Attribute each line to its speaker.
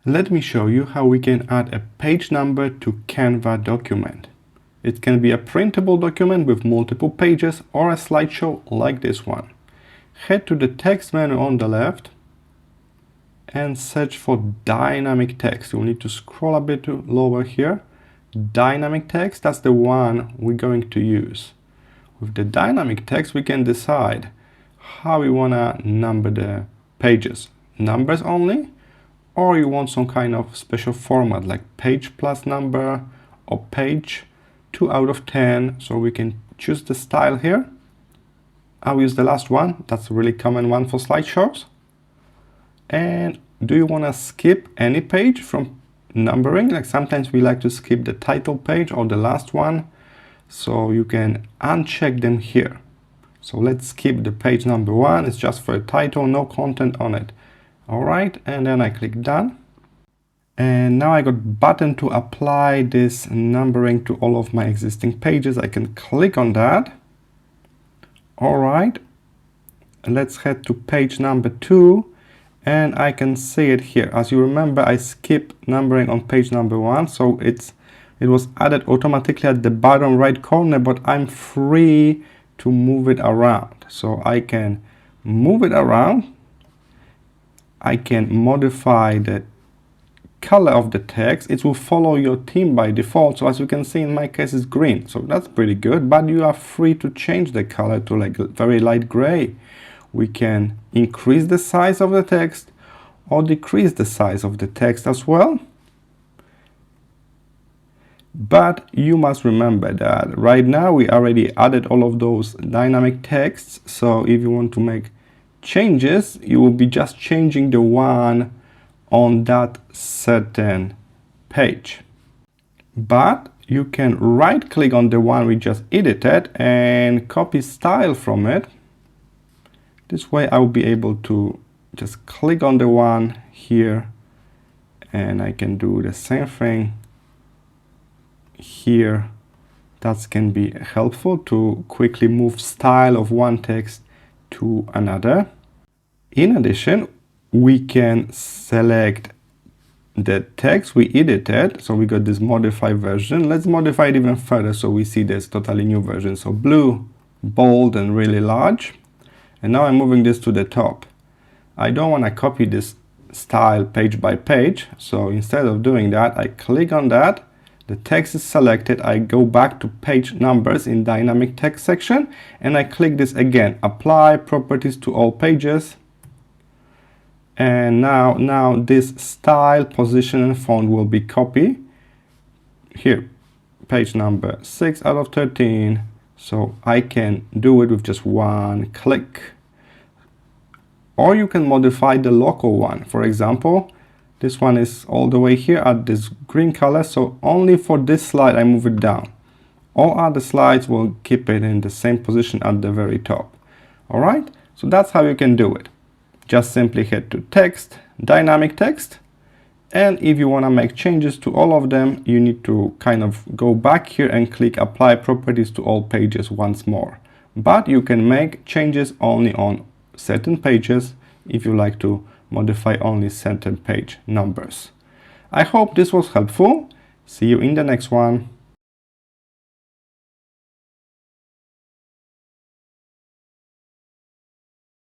Speaker 1: Let me show you how we can add a page number to Canva document. It can be a printable document with multiple pages or a slideshow like this one. Head to the text menu on the left and search for dynamic text. You'll need to scroll a bit lower here. Dynamic text, that's the one we're going to use. With the dynamic text, we can decide how we want to number the pages. Numbers only, or you want some kind of special format like page plus number or page 2 out of 10. So we can choose the style here. I'll use the last one. That's a really common one for slideshows. And do you want to skip any page from numbering? Like sometimes we like to skip the title page or the last one. So you can uncheck them here. So let's skip the page number 1. It's just for a title, no content on it. All right, and then I click done. And now I got button to apply this numbering to all of my existing pages. I can click on that. All right, let's head to page number 2, and I can see it here. As you remember, I skipped numbering on page number 1, so it was added automatically at the bottom right corner, but I'm free to move it around. So I can move it around. I can modify the color of the text. It will follow your theme by default. So as you can see, in my case, it's green. So that's pretty good, but you are free to change the color to like very light gray. We can increase the size of the text or decrease the size of the text as well. But you must remember that right now we already added all of those dynamic texts. So if you want to make changes, you will be just changing the one on that certain page. But you can right click on the one we just edited and copy style from it. This way I will be able to just click on the one here, and I can do the same thing here. That can be helpful to quickly move style of one text to another. In addition, we can select the text we edited. So we got this modified version. Let's modify it even further so we see this totally new version. So blue, bold, and really large. And now I'm moving this to the top. I don't want to copy this style page by page. So instead of doing that, I click on that. The text is selected. I go back to page numbers in dynamic text section, and I click this again, apply properties to all pages. And now this style, position, and font will be copied here, page number 6 out of 13. So I can do it with just one click. Or you can modify the local one. For example, this one is all the way here at this green color. So only for this slide I move it down. All other slides will keep it in the same position at the very top. All right, so that's how you can do it. Just simply head to text, dynamic text, and if you want to make changes to all of them, you need to kind of go back here and click apply properties to all pages once more. But you can make changes only on certain pages if you like to modify only certain page numbers. I hope this was helpful. See you in the next one.